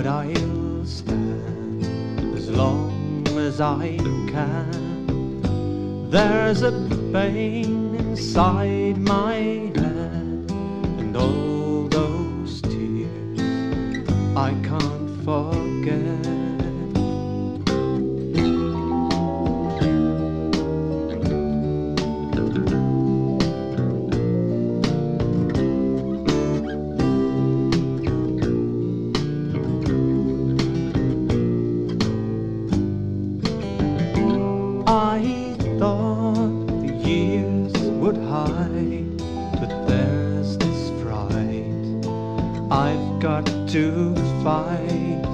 but I'll stand as long as I can. There's a pain inside my head, and all those tears I can't forget. I thought the years would hide, but there's this fright I've got to fight.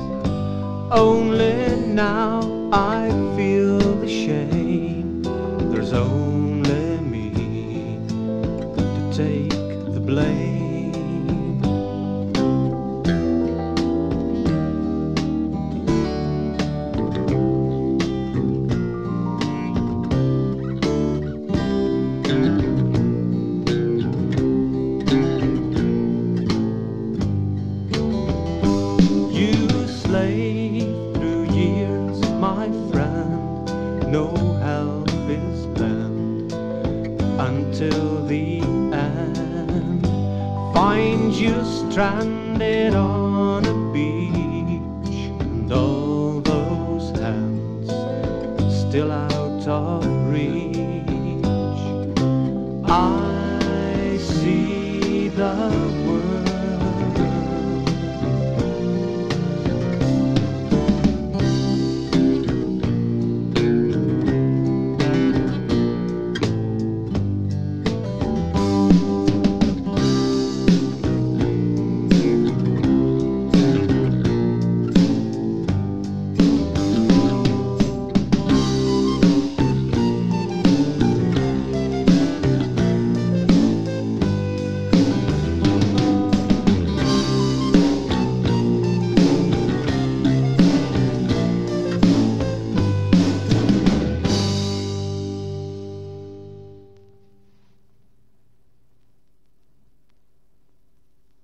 Only now I feel the shame. There's only me to take the blame. Through years, my friend, no help is lent until the end finds you stranded on